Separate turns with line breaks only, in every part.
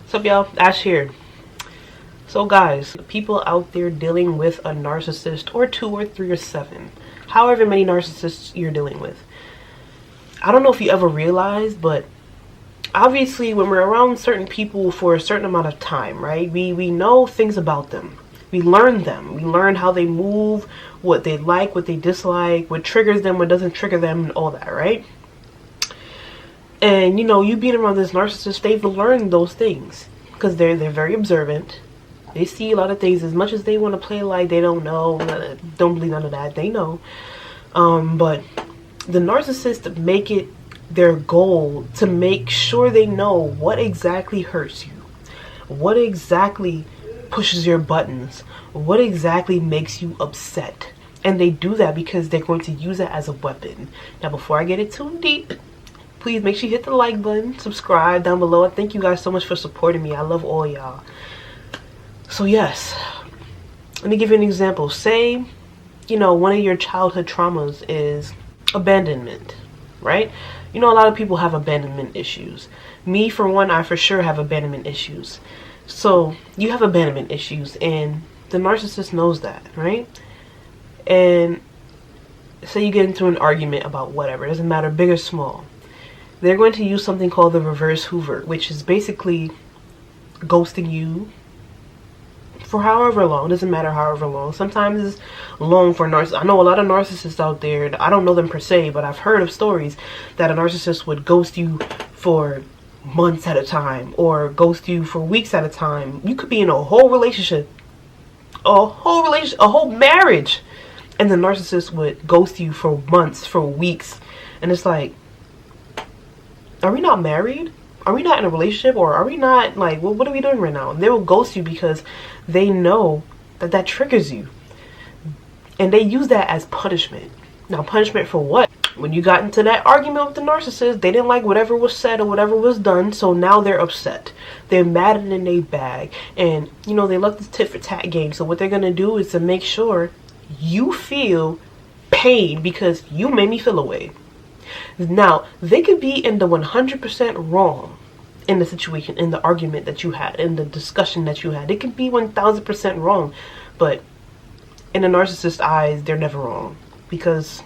What's up, y'all? Ash here. So guys, people out there dealing with a narcissist or two or three or seven, however many narcissists you're dealing with. I don't know if you ever realized, but obviously when we're around certain people for a certain amount of time, right? We know things about them. We learn them. We learn how they move, what they like, what they dislike, what triggers them, what doesn't trigger them, and all that, right? And you being around this narcissist, they've learned those things because they're very observant. They see a lot of things. As much as they want to play like they don't know, don't believe none of that, they know. But the narcissists make it their goal to make sure they know what exactly hurts you, what exactly pushes your buttons, what exactly makes you upset. And they do that because they're going to use it as a weapon. Now, before I get it too deep, please make sure you hit the like button, subscribe down below. I thank you guys so much for supporting me. I love all y'all. So yes, let me give you an example. Say, one of your childhood traumas is abandonment, right? A lot of people have abandonment issues. Me, for one, I for sure have abandonment issues. So you have abandonment issues and the narcissist knows that, right? And say you get into an argument about whatever, it doesn't matter, big or small. They're going to use something called the reverse Hoover, which is basically ghosting you for however long. It doesn't matter however long. Sometimes it's long for narcissists. I know a lot of narcissists out there. I don't know them per se, but I've heard of stories that a narcissist would ghost you for months at a time or ghost you for weeks at a time. You could be in a whole relationship, a whole marriage, and the narcissist would ghost you for months, for weeks. And it's like, are we not married? Are we not in a relationship? Or are we not, like, what are we doing right now? And they will ghost you because they know that triggers you. And they use that as punishment. Now, punishment for what? When you got into that argument with the narcissist, they didn't like whatever was said or whatever was done, so now they're upset. They're mad and in their bag. And, they love this tit for tat game. So what they're going to do is to make sure you feel pain because you made me feel away. Now, they could be in the 100% wrong in the situation, in the argument that you had, in the discussion that you had. They could be 1000% wrong, but in a narcissist's eyes, they're never wrong because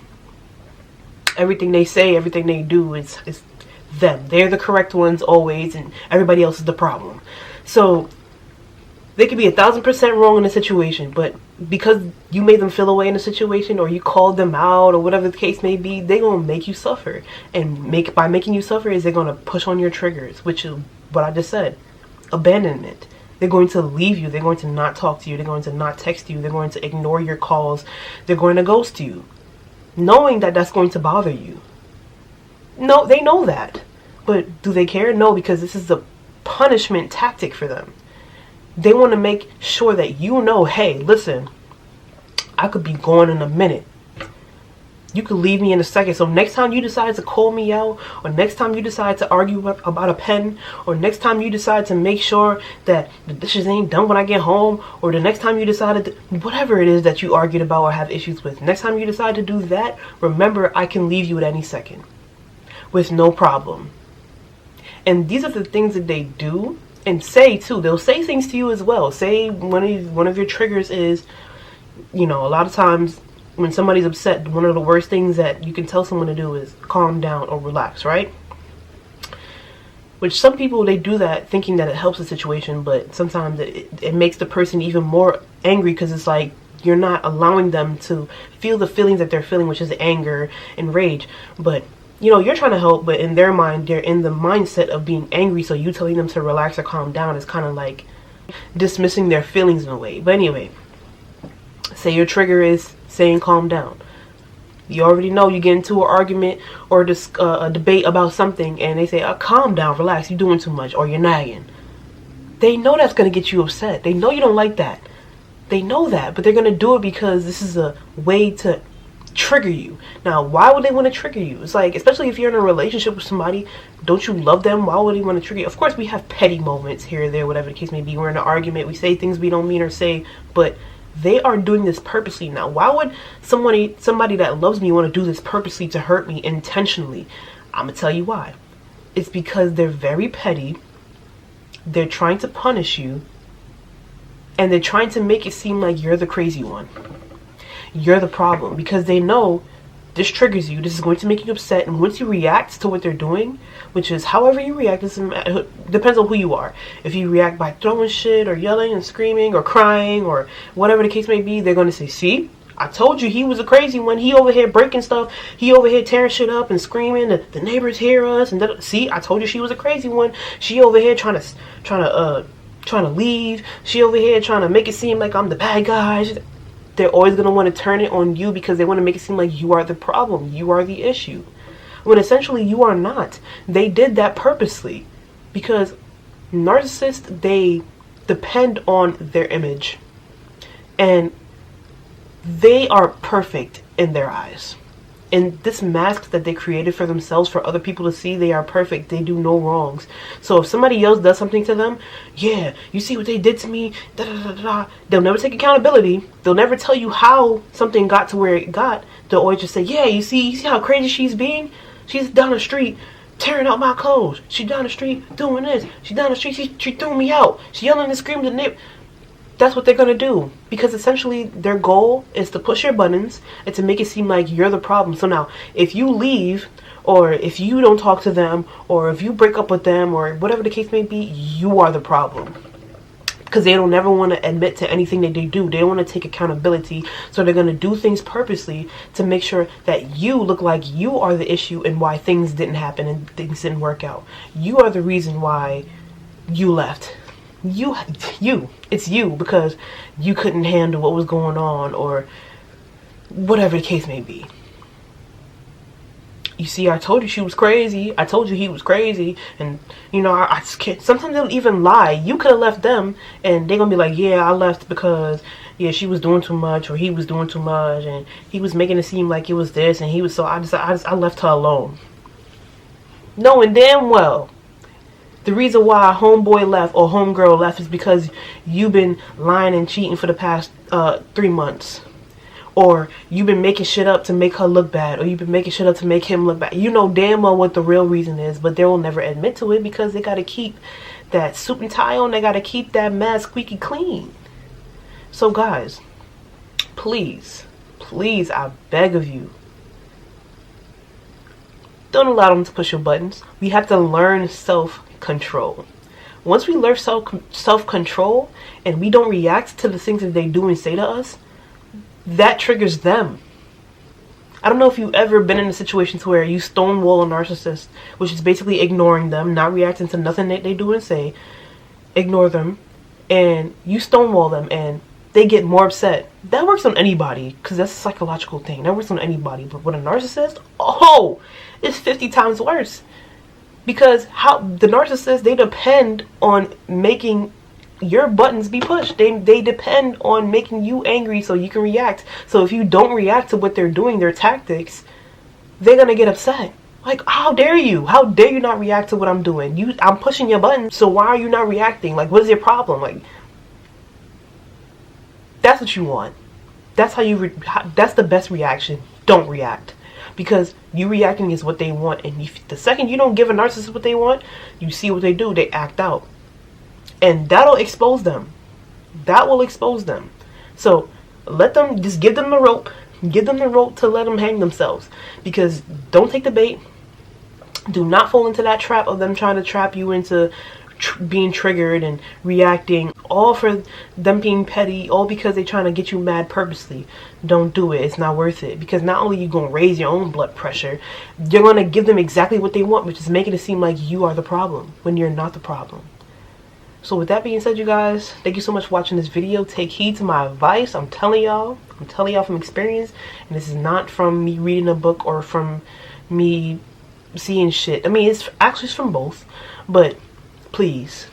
everything they say, everything they do is them. They're the correct ones always, and everybody else is the problem. So they could be 1000% wrong in a situation, but because you made them feel away in a situation or you called them out or whatever the case may be, they're going to make you suffer. And by making you suffer is they're going to push on your triggers, which is what I just said. Abandonment. They're going to leave you. They're going to not talk to you. They're going to not text you. They're going to ignore your calls. They're going to ghost you, knowing that that's going to bother you. No, they know that. But do they care? No, because this is a punishment tactic for them. They want to make sure that hey, listen, I could be gone in a minute. You could leave me in a second. So next time you decide to call me out, or next time you decide to argue about a pen, or next time you decide to make sure that the dishes ain't done when I get home, or the next time you decided to, whatever it is that you argued about or have issues with, next time you decide to do that, remember, I can leave you at any second with no problem. And these are the things that they do. And say too, they'll say things to you as well. Say one of your triggers is, a lot of times when somebody's upset, one of the worst things that you can tell someone to do is calm down or relax, right? Which some people, they do that thinking that it helps the situation, but sometimes it makes the person even more angry because it's like you're not allowing them to feel the feelings that they're feeling, which is anger and rage. But you're trying to help, but in their mind, they're in the mindset of being angry, so you telling them to relax or calm down is kind of like dismissing their feelings in a way. But anyway, say your trigger is saying calm down. You already know you get into an argument or a debate about something, and they say, calm down, relax, you're doing too much, or you're nagging. They know that's going to get you upset. They know you don't like that. They know that, but they're going to do it because this is a way to trigger you. Now, why would they want to trigger you? It's like, especially if you're in a relationship with somebody, don't you love them? Why would they want to trigger you? Of course, we have petty moments here or there, whatever the case may be. We're in an argument, we say things we don't mean or say, but they are doing this purposely. Now, why would somebody that loves me want to do this purposely to hurt me intentionally? I'm gonna tell you why. It's because they're very petty They're trying to punish you, and they're trying to make it seem like you're the crazy one. You're the problem, because they know this triggers you. This is going to make you upset, and once you react to what they're doing, which is however you react, this depends on who you are. If you react by throwing shit or yelling and screaming or crying or whatever the case may be, they're going to say, see, I told you he was a crazy one. He over here breaking stuff. He over here tearing shit up and screaming. The neighbors hear us. And see, I told you she was a crazy one. She over here trying to leave. She over here trying to make it seem like I'm the bad guy. They're always going to want to turn it on you because they want to make it seem like you are the problem. You are the issue. When essentially you are not. They did that purposely. Because narcissists, they depend on their image. And they are perfect in their eyes. And this mask that they created for themselves, for other people to see, they are perfect. They do no wrongs. So if somebody else does something to them, yeah, you see what they did to me, da da da da. They'll never take accountability. They'll never tell you how something got to where it got. They'll always just say, yeah, you see how crazy she's being? She's down the street tearing out my clothes. She's down the street doing this. She's down the street, she threw me out. She yelling and screaming to nip. That's what they're going to do, because essentially their goal is to push your buttons and to make it seem like you're the problem. So now, if you leave, or if you don't talk to them, or if you break up with them, or whatever the case may be, you are the problem. Because they don't ever want to admit to anything that they do. They don't want to take accountability, so they're going to do things purposely to make sure that you look like you are the issue and why things didn't happen and things didn't work out. You are the reason why you left. It's you, because you couldn't handle what was going on, or whatever the case may be. You see, I told you she was crazy. I told you he was crazy. And, you know, I just can't. Sometimes they'll even lie. You could have left them, and they're going to be like, yeah, I left because, yeah, she was doing too much, or he was doing too much, and he was making it seem like it was this, and he was, so I left her alone. Knowing damn well the reason why homeboy left or homegirl left is because you've been lying and cheating for the past 3 months. Or you've been making shit up to make her look bad. Or you've been making shit up to make him look bad. You know damn well what the real reason is, but they will never admit to it because they got to keep that suit and tie on. They got to keep that mask squeaky clean. So guys, please, I beg of you, don't allow them to push your buttons. We have to learn self-control. Once we learn self-control and we don't react to the things that they do and say to us, that triggers them. I don't know if you've ever been in a situation where you stonewall a narcissist, which is basically ignoring them, not reacting to nothing that they do and say, ignore them, and you stonewall them and they get more upset. That works on anybody, because that's a psychological thing. That works on anybody. But with a narcissist, oh, it's 50 times worse. Because the narcissists, they depend on making your buttons be pushed. They depend on making you angry so you can react. So if you don't react to what they're doing, their tactics, they're going to get upset. Like, how dare you? How dare you not react to what I'm doing? I'm pushing your button, so why are you not reacting? Like, what is your problem? Like, that's what you want. That's how that's the best reaction. Don't react. Because you reacting is what they want. And the second you don't give a narcissist what they want, you see what they do. They act out. And that'll expose them. That will expose them. So let them, just give them the rope. Give them the rope to let them hang themselves. Because don't take the bait. Do not fall into that trap of them trying to trap you into being triggered and reacting, all for them being petty, all because they're trying to get you mad purposely. Don't do it. It's not worth it, because not only are you going to raise your own blood pressure, you're going to give them exactly what they want, which is making it seem like you are the problem when you're not the problem. So with that being said, you guys, thank you so much for watching this video. Take heed to my advice. I'm telling y'all from experience, and this is not from me reading a book or from me seeing shit. I mean, it's from both, but please,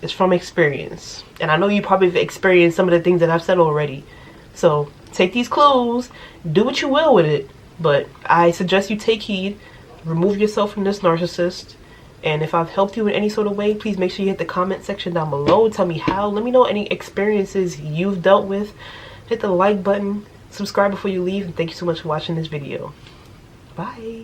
it's from experience. And I know you probably have experienced some of the things that I've said already. So take these clues, do what you will with it. But I suggest you take heed, remove yourself from this narcissist. And if I've helped you in any sort of way, please make sure you hit the comment section down below. Tell me how. Let me know any experiences you've dealt with. Hit the like button, subscribe before you leave, and thank you so much for watching this video. Bye.